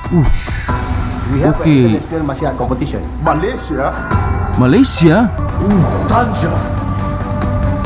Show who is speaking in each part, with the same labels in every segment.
Speaker 1: Ush.
Speaker 2: We have
Speaker 1: Okay.
Speaker 2: an international martial art competition.
Speaker 3: Malaysia,
Speaker 1: Malaysia?
Speaker 3: Tanja,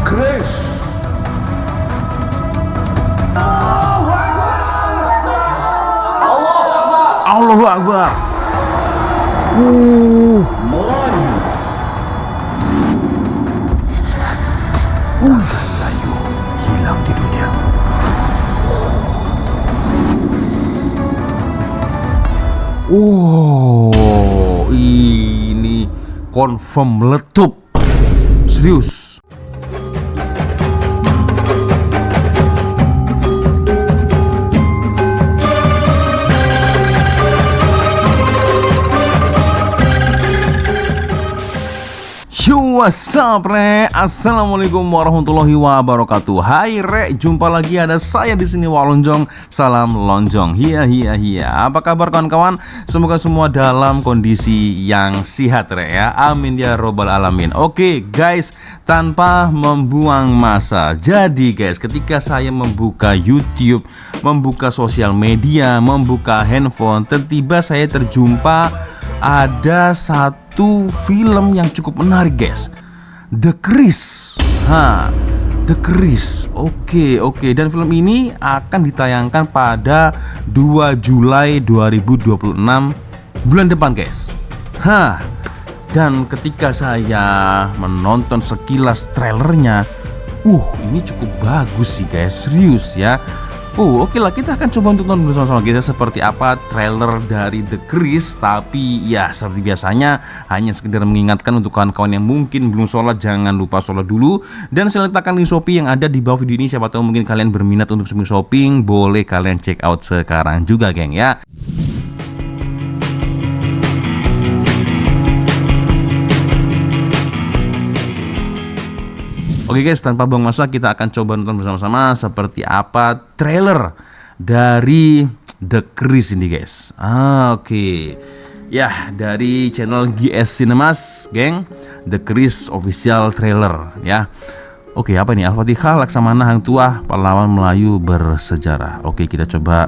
Speaker 3: Chris.
Speaker 1: Allahu Akbar. Uh.
Speaker 3: Melayu,
Speaker 1: Melayu hilang di dunia. Oh, ini confirm meletup. Serius. Yo, what's up, Re? Assalamualaikum warahmatullahi wabarakatuh. Hai, Re. Jumpa lagi ada saya di sini, Walonjong. Salam lonjong. Hiya. Apa kabar kawan-kawan? Semoga semua dalam kondisi yang sehat, Re, ya. Amin ya robbal alamin. Oke, guys, tanpa membuang masa. Jadi, guys, ketika saya membuka YouTube, membuka sosial media, membuka handphone, tiba-tiba saya terjumpa ada satu film yang cukup menarik, guys. The Chris. The Chris. Oke. Dan film ini akan ditayangkan pada 2 Julai 2026 bulan depan, guys. Dan ketika saya menonton sekilas trailernya, ini cukup bagus sih, guys. Serius ya. Oke lah, kita akan coba untuk nonton bersama-sama kita seperti apa trailer dari The Chris. Tapi ya seperti biasanya hanya sekedar mengingatkan untuk kawan-kawan yang mungkin belum sholat, jangan lupa sholat dulu. Dan saya letakkan link Shopee yang ada di bawah video ini. Siapa tahu mungkin kalian berminat untuk shopping, boleh kalian check out sekarang juga, geng ya. Oke guys, tanpa buang masa kita akan coba nonton bersama-sama seperti apa trailer dari The Chris ini, guys. Oke. Ya, dari channel GS Cinemas, geng. The Chris official trailer ya. Oke, apa ini? Al-Fatihah, Laksamana Hang Tuah, pahlawan Melayu bersejarah. Oke, kita coba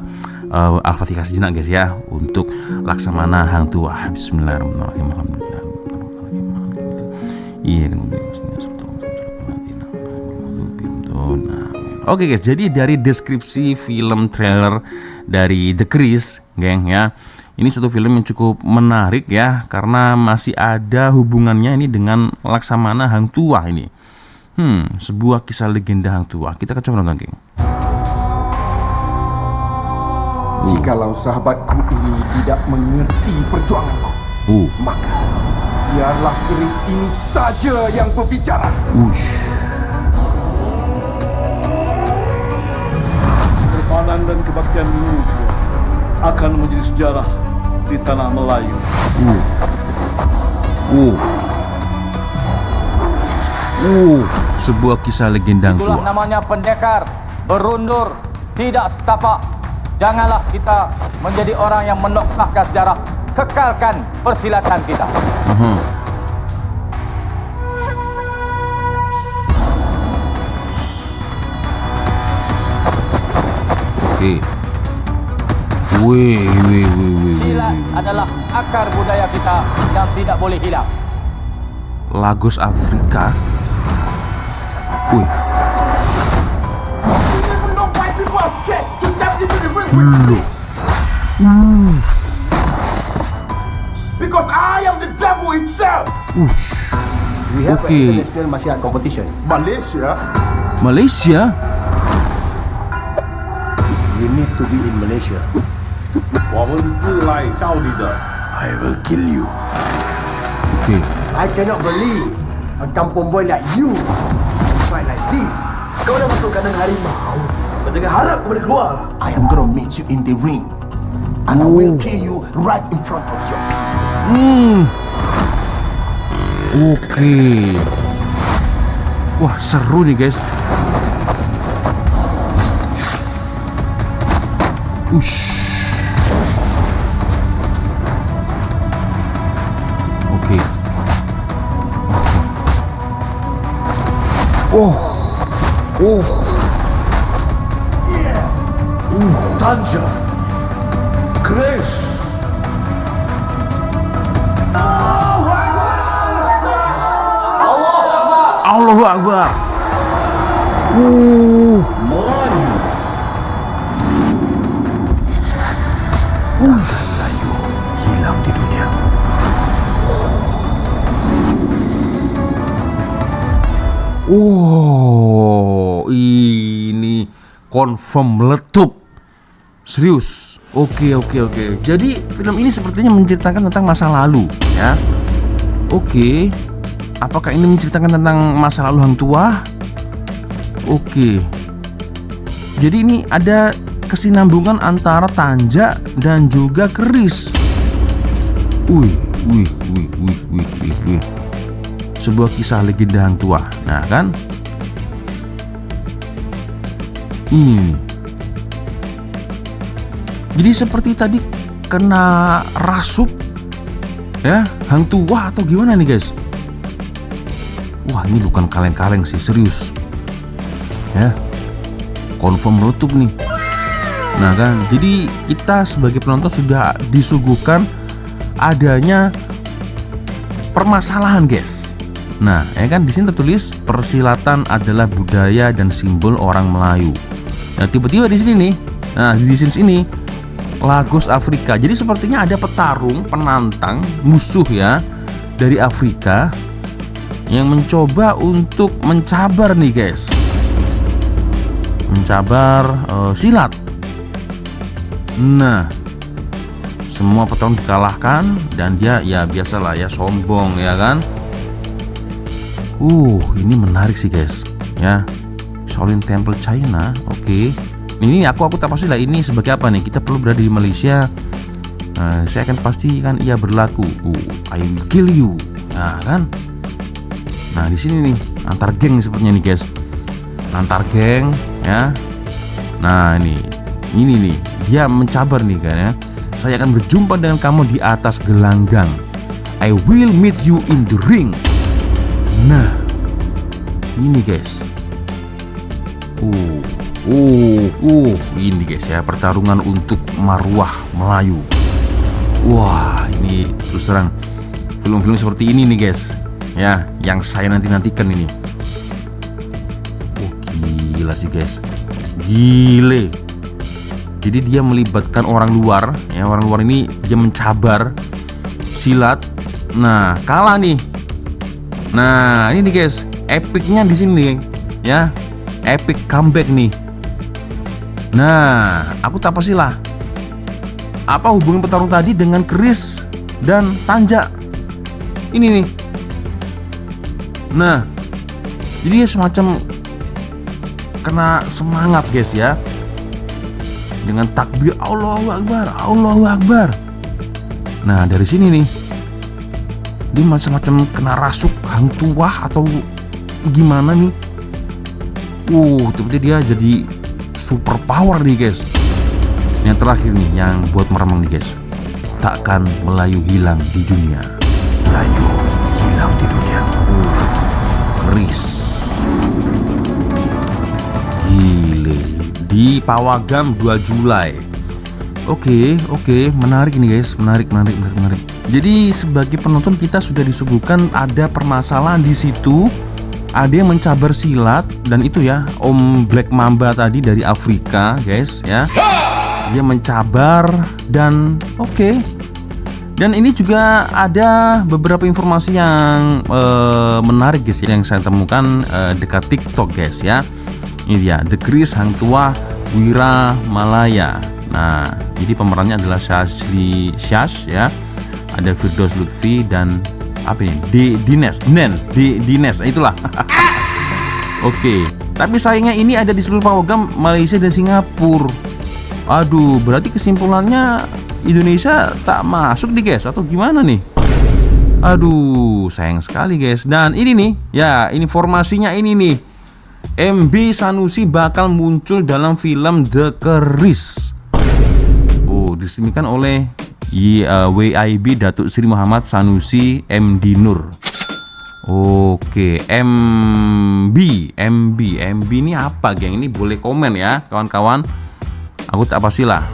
Speaker 1: Al-Fatihah sejenak, guys ya, untuk Laksamana Hang Tuah. Bismillahirrahmanirrahim. Iya, Oke guys, jadi dari deskripsi film trailer dari The Chris, geng ya, ini satu film yang cukup menarik ya, karena masih ada hubungannya ini dengan Laksamana Hang Tuah ini. Sebuah kisah legenda Hang Tuah. Kita akan coba nonton, geng.
Speaker 2: Jikalau sahabatku ini tidak mengerti perjuanganku, maka biarlah keris ini saja yang berbicara.
Speaker 3: Kepanan dan kebaktianmu akan menjadi sejarah di tanah Melayu.
Speaker 1: Sebuah kisah legenda Hang
Speaker 4: Itulah
Speaker 1: Tuah.
Speaker 4: namanya pendekar, berundur, tidak setapak. Janganlah kita menjadi orang yang menoktahkan sejarah. Kekalkan persilatan kita. Silat adalah akar budaya kita yang tidak boleh hilang.
Speaker 1: Lagos Afrika.
Speaker 3: Because I am the devil itself.
Speaker 2: We have
Speaker 1: Okay.
Speaker 2: an international martial art competition.
Speaker 1: Malaysia.
Speaker 2: You need to be in Malaysia.
Speaker 3: I will kill you.
Speaker 2: I cannot believe a kampung boy like you can fight like this. Kau dah masuk kandang harimau. Kau jangan harap kau boleh keluar.
Speaker 3: I am gonna meet you in the ring, and I will kill you right in front of your people.
Speaker 1: Wah, seru nih, guys.
Speaker 3: Tanja, Chris.
Speaker 1: Allahu Akbar.
Speaker 3: Hilang di dunia.
Speaker 1: Oh, ini confirm meletup. Serius. Oke. Jadi film ini sepertinya menceritakan tentang masa lalu, ya. Oke. Apakah ini menceritakan tentang masa lalu Hang Tuah? Oke. Jadi ini ada kesinambungan antara Tanja dan juga keris. Wih. Sebuah kisah legenda Hang Tuah. Nah kan, ini nih. Jadi seperti tadi kena rasup, ya, Hang Tuah atau gimana nih guys? Wah, ini bukan kaleng-kaleng sih, serius. Ya, confirm meletup nih. Nah kan, jadi kita sebagai penonton sudah disuguhkan adanya permasalahan guys. Nah, ya kan di sini tertulis persilatan adalah budaya dan simbol orang Melayu. Nah, tiba-tiba di sini nih, nah di sini Lagos Afrika. Jadi sepertinya ada petarung, penantang, musuh ya dari Afrika yang mencoba untuk mencabar nih guys. Mencabar silat. Nah, semua petarung dikalahkan dan dia ya biasalah ya, sombong ya kan. Ini menarik sih guys, ya. Shaolin Temple China, oke. Ini aku tak pasti lah ini sebagai apa nih. Kita perlu berada di Malaysia. Saya akan pastikan ia berlaku. I will kill you, nah kan. Nah di sini nih antar geng sepertinya nih guys, antar geng ya. Nah ini nih dia mencabar nih kan ya. Saya akan berjumpa dengan kamu di atas gelanggang. I will meet you in the ring. Nah, ini guys. Ini guys ya, pertarungan untuk marwah Melayu. Wah, ini terus terang film-film seperti ini nih guys, ya, yang saya nantikan ini. Gila sih guys, gile. Jadi dia melibatkan orang luar, ya, orang luar ini dia mencabar silat. Nah, kalah nih. Nah, ini nih guys, epicnya di sini ya, epic comeback nih. Nah, aku tak pastilah apa hubungan petarung tadi dengan keris dan Tanja ini nih. Nah, jadi semacam kena semangat guys ya, dengan takbir Allahu Akbar, Allahu Akbar. Nah dari sini nih dia macam-macam kena rasuk Hang Tuah atau gimana nih. Tiba-tiba dia jadi super power nih guys. Yang terakhir nih, yang buat meremang nih guys, takkan Melayu hilang di dunia.
Speaker 3: Melayu hilang di dunia.
Speaker 1: Keris. Gile. Di Pawagam 2 Julai. Oke, menarik ini guys, menarik. Jadi sebagai penonton kita sudah disuguhkan ada permasalahan di situ. Ada yang mencabar silat dan itu ya, Om Black Mamba tadi dari Afrika, guys ya. Dia mencabar dan oke. Dan ini juga ada beberapa informasi yang menarik guys yang saya temukan dekat TikTok guys ya. Ini dia, The Kris Hang Tuah Wira Malaya. Nah, jadi pemerannya adalah Syash ya. Ada Firdaus Lutfi dan apa ini? Dines. Itulah. Oke. Tapi sayangnya ini ada di seluruh Pawagam, Malaysia dan Singapura. Aduh, berarti kesimpulannya Indonesia tak masuk nih guys atau gimana nih? Aduh, sayang sekali guys. Dan ini nih, ya informasinya ini nih. MB Sanusi bakal muncul dalam film The Keris. Diresmikan oleh WIB Datuk Seri Muhammad Sanusi MD Nur. Oke, MB ini apa geng? Ini boleh komen ya kawan-kawan. Aku tak pastilah.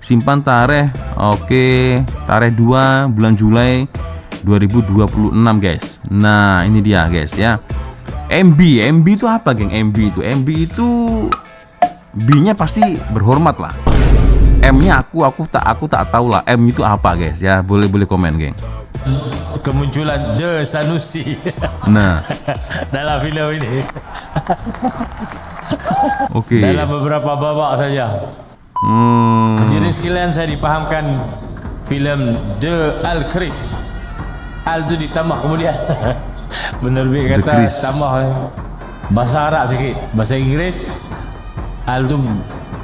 Speaker 1: Simpan tarikh. Oke, tarikh 2 bulan Julai 2026 guys. Nah ini dia guys ya. MB itu apa, geng? MB itu B-nya pasti berhormat lah. M-nya aku tak tahu lah. M itu apa, guys? Ya, boleh komen, geng.
Speaker 5: Kemunculan The Sanusi
Speaker 1: Nah,
Speaker 5: dalam filem ini.
Speaker 1: oke.
Speaker 5: Dalam beberapa babak saja. Jadi sekalian saya dipahamkan filem The Al-Chris. Al tu ditambah kemudian. Penerbit
Speaker 1: The
Speaker 5: kata
Speaker 1: Chris.
Speaker 5: tambah bahasa Arab sikit, bahasa Inggeris. Al tu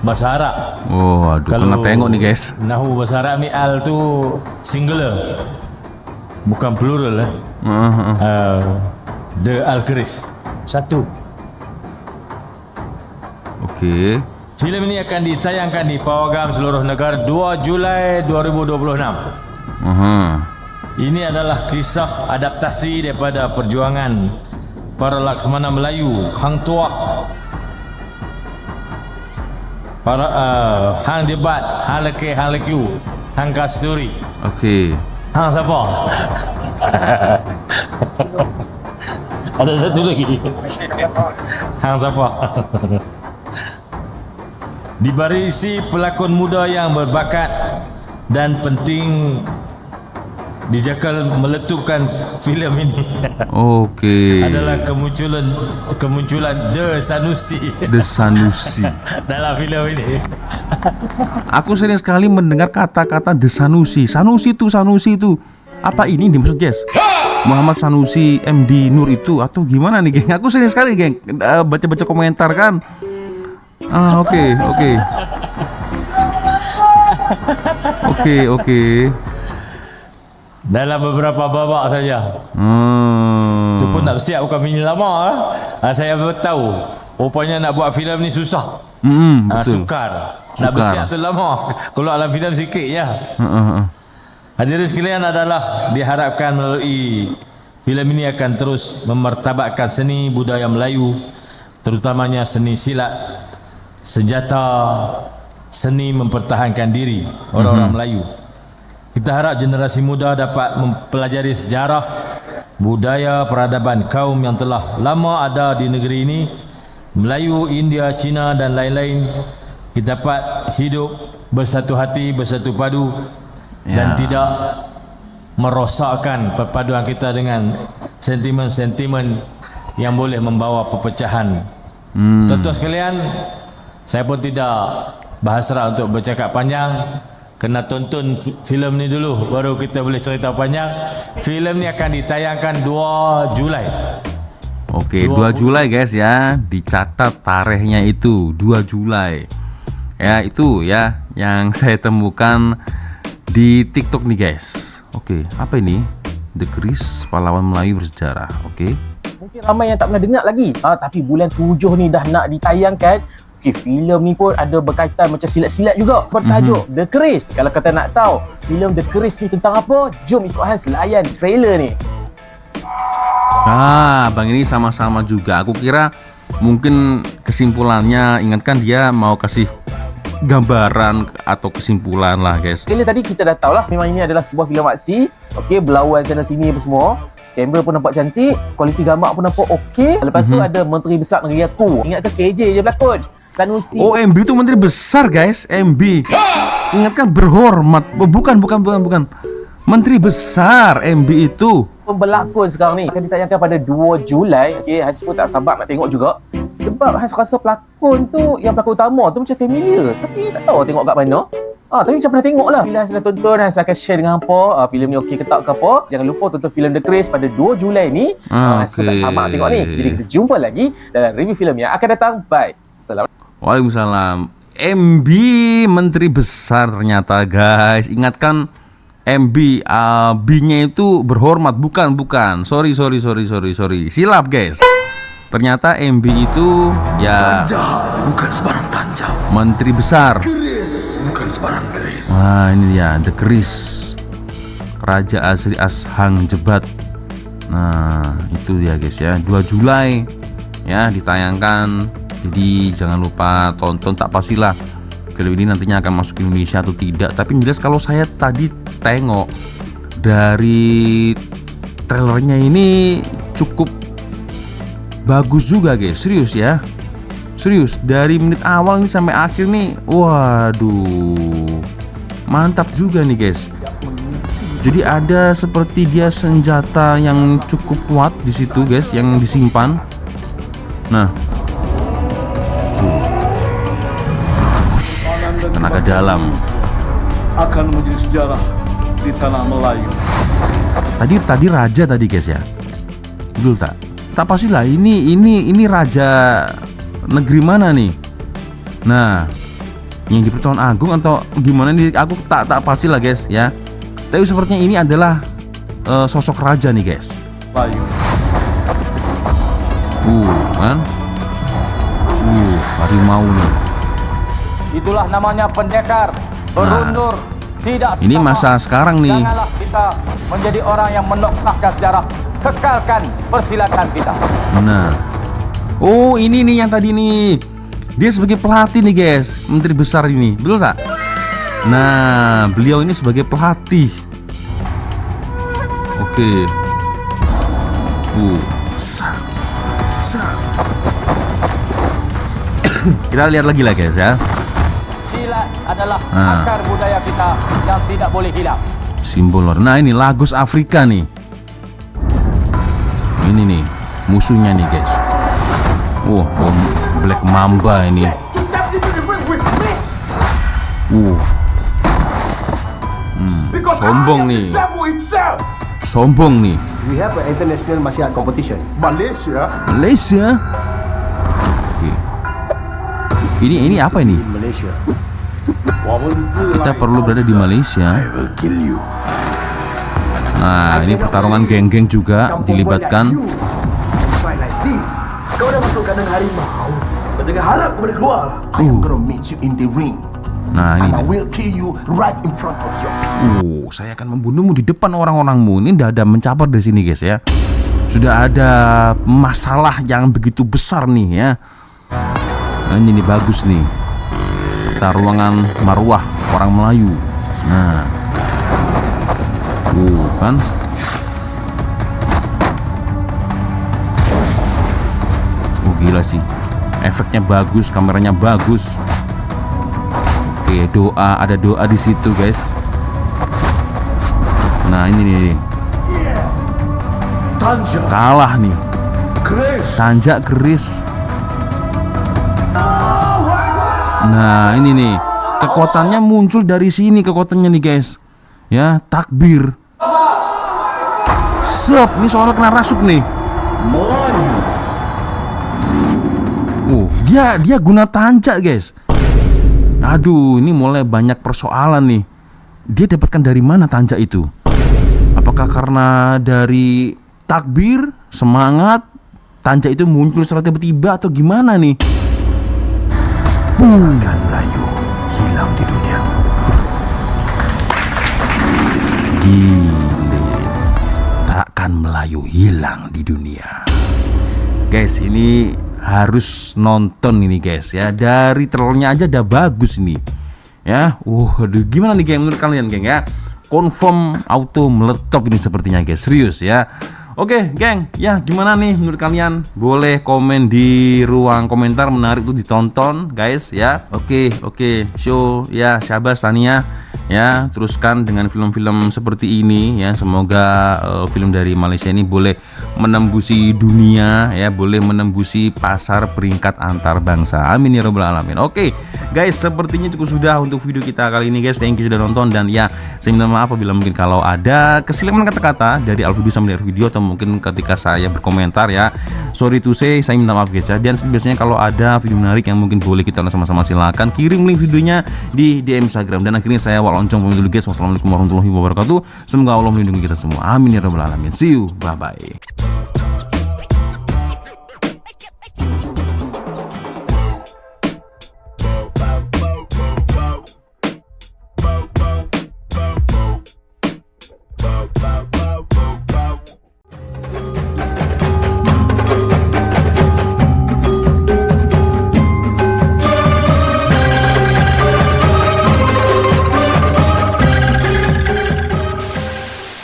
Speaker 5: bahasa Arab.
Speaker 1: Oh, aduh, pernah tengok nih, guys.
Speaker 5: Nahu bahasa Arab ni al tu singular, bukan plural. The Al-Chris satu.
Speaker 1: Oke.
Speaker 5: Filem ini akan ditayangkan di pawagam seluruh negara 2 Julai 2026. Ini adalah kisah adaptasi daripada perjuangan para Laksamana Melayu, Hang Tuah, para Hang Jebat, Hang Lekeh, Hang Lekiu, Hang Kasturi.
Speaker 1: Oke.
Speaker 5: Hang siapa? Ada satu lagi. Hang siapa? Dibarisi pelakon muda yang berbakat dan penting dijakal meletupkan filem ini.
Speaker 1: Oke.
Speaker 5: Adalah kemunculan The Sanusi
Speaker 1: The Sanusi.
Speaker 5: dalam filem ini.
Speaker 1: Aku sering sekali mendengar kata-kata The Sanusi. Sanusi itu. Apa ini dimaksud, guys? Muhammad Sanusi MD Nur itu atau gimana nih, geng? Aku sering sekali, geng, baca-baca komentar kan. Oke.
Speaker 5: Dalam beberapa babak saja. Itu pun nak siap bukan mini lama. Saya tahu rupanya nak buat filem ni susah.
Speaker 1: Betul.
Speaker 5: Sukar. Nak bersiap tu lama. Kalau dalam filem sikit ya. Hadirin sekalian, adalah diharapkan melalui filem ini akan terus memartabatkan seni budaya Melayu, terutamanya seni silat, senjata, seni mempertahankan diri orang-orang Melayu. Kita harap generasi muda dapat mempelajari sejarah, budaya, peradaban kaum yang telah lama ada di negeri ini, Melayu, India, Cina dan lain-lain. Kita dapat hidup bersatu hati, bersatu padu dan tidak merosakkan perpaduan kita dengan sentimen-sentimen yang boleh membawa perpecahan. Tuan-tuan sekalian, saya pun tidak berhasrat untuk bercakap panjang. Kena tonton filem ni dulu baru kita boleh cerita panjang. Filem ni akan ditayangkan 2 Julai.
Speaker 1: Oke, 2 Julai, guys, ya. Dicatat tarikhnya itu 2 Julai. Ya, itu ya yang saya temukan di TikTok nih, guys. Oke, apa ini? The Chris, pahlawan Melayu bersejarah. Oke.
Speaker 6: Mungkin ramai yang tak pernah dengar lagi. Tapi bulan 7 ni dah nak ditayangkan. Okey, filem ni pun ada berkaitan macam silat-silat juga. Bertajuk The Chris. Kalau kata nak tahu filem The Chris ni tentang apa, jom ikut Hans layan trailer ni.
Speaker 1: Bang, ini sama-sama juga. Aku kira mungkin kesimpulannya, ingatkan dia mau kasih gambaran atau kesimpulan lah, guys.
Speaker 6: Trailer tadi kita dah tahu lah, memang ini adalah sebuah filem aksi. Okey, berlawan sana sini apa semua. Kamera pun nampak cantik, kualiti gambar pun nampak okey. Lepas tu ada Menteri Besar Negeri Aku. Ingatkan KJ je berlakon. Sanusi.
Speaker 1: Oh, MB itu menteri besar, guys. MB. Ingatkan berhormat. Bukan. Menteri besar MB itu.
Speaker 6: Berlakon sekarang ni akan ditayangkan pada 2 Julai. Okey, Hans pun tak sabar nak tengok juga. Sebab Hans rasa pelakon tu, yang pelakon utama tu macam familiar. Tapi tak tahu tengok kat mana. Tapi macam pernah tengok lah. Bila Hans dah tonton, Hans akan share dengan hampa filem ni okey ke tak ke apa. Jangan lupa tonton filem The Chris pada 2 Julai ni. Hans pun tak sabar nak tengok ni. Jadi kita jumpa lagi dalam review filem yang akan datang. Bye. Assalamualaikum.
Speaker 1: Waalaikumsalam. MB menteri besar ternyata, guys. Ingatkan MB, B-nya itu berhormat, bukan. Sorry. Silap, guys. Ternyata MB itu ya
Speaker 3: Tanja bukan sebarang tanja.
Speaker 1: menteri besar.
Speaker 3: Keris bukan sebarang keris.
Speaker 1: Nah, ini dia The Chris, Raja Asri Ashang Jebat. Nah, itu dia, guys, ya. 2 Julai ya ditayangkan. Jadi jangan lupa tonton. Tak pastilah film ini nantinya akan masuk ke Indonesia atau tidak. Tapi jelas kalau saya tadi tengok dari trailernya ini cukup bagus juga guys, serius ya. Serius, dari menit awal nih sampai akhir nih, waduh, mantap juga nih guys. Jadi ada seperti dia senjata yang cukup kuat di situ guys, yang disimpan. Nah, tenaga dalam.
Speaker 7: Akan menjadi sejarah di tanah Melayu.
Speaker 1: Tadi raja tadi guys ya. Betul tak? Tak pastilah ini raja negeri mana nih? Nah, yang di Pertuan Agung atau gimana nih? Aku tak pastilah guys ya. Tapi sepertinya ini adalah sosok raja nih guys.
Speaker 7: Melayu.
Speaker 1: Kan? Harimau nih.
Speaker 4: Itulah namanya pendekar, berundur, tidak
Speaker 1: Ini
Speaker 4: setapak.
Speaker 1: masa sekarang nih.
Speaker 4: Janganlah kita menjadi orang yang menoktahkan sejarah. Kekalkan persilatan kita.
Speaker 1: Nah, oh ini nih yang tadi nih, dia sebagai pelatih nih guys, menteri besar ini, betul tak? Nah, beliau ini sebagai pelatih. Oke. Kita lihat lagi lah guys ya.
Speaker 4: Silat adalah
Speaker 1: Nah.
Speaker 4: akar budaya kita yang tidak boleh hilang.
Speaker 1: Simbol. Nah ini Lagos Afrika nih. Ini nih musuhnya nih guys. Black Mamba ini. Sombong nih. Sombong nih.
Speaker 2: We have an international martial art competition.
Speaker 3: Malaysia.
Speaker 1: Malaysia. Oke. Ini apa ini?
Speaker 2: Malaysia.
Speaker 1: Kita perlu berada di Malaysia. Nah, ini pertarungan geng-geng juga dilibatkan.
Speaker 2: Fight like this. Kau dah masuk kandang harimau. Kau jangan harap kau boleh keluar.
Speaker 3: I am gonna meet you in the ring.
Speaker 1: Nah,
Speaker 3: And I
Speaker 1: ini.
Speaker 3: will kill you right in front of your people.
Speaker 1: Saya akan membunuhmu di depan orang-orangmu. Ini udah ada mencapai di sini guys ya. Sudah ada masalah yang begitu besar nih ya. Nah, ini bagus nih. Pertarungan marwah orang Melayu. Nah, kan? Gila sih. Efeknya bagus, kameranya bagus. Oke, ada doa di situ guys. Nah ini nih,
Speaker 7: Tanja.
Speaker 1: kalah nih.
Speaker 7: Keris.
Speaker 1: Tanjak keris. Nah ini nih, kekuatannya muncul dari sini, kekuatannya nih guys. Ya, takbir. Sep, ini soalnya kena rasuk nih. Dia guna tanjak guys. Aduh, ini mulai banyak persoalan nih. Dia dapatkan dari mana tanjak itu? Apakah karena dari takbir, semangat, tanjak itu muncul secara tiba-tiba atau gimana nih?
Speaker 3: Akan Melayu hilang di dunia.
Speaker 1: Gile, takkan Melayu hilang di dunia. Guys, ini harus nonton ini guys ya. Dari trailernya aja udah bagus nih. Ya, aduh, gimana nih geng menurut kalian geng ya? Confirm auto meletup ini sepertinya guys, serius ya. Oke geng, ya gimana nih menurut kalian? Boleh komen di ruang komentar, menarik tuh ditonton guys ya. Oke, show ya, syabas Tania ya, teruskan dengan film-film seperti ini ya. Semoga film dari Malaysia ini boleh menembusi dunia ya, boleh menembusi pasar peringkat antar bangsa. Amin ya robbal alamin. Oke guys, sepertinya cukup sudah untuk video kita kali ini guys. Thank you sudah nonton, dan ya saya minta maaf apabila mungkin kalau ada kesilapan kata-kata dari Alvideo sama dari video, atau mungkin ketika saya berkomentar ya, sorry to say, saya minta maaf guys ya. Dan biasanya kalau ada video menarik yang mungkin boleh kita sama-sama, silakan kirim link videonya di DM Instagram. Dan akhirnya saya Waloncong pamit dulu guys. Wassalamualaikum warahmatullahi wabarakatuh. Semoga Allah melindungi kita semua. Amin ya rabbal alamin. See you, bye bye.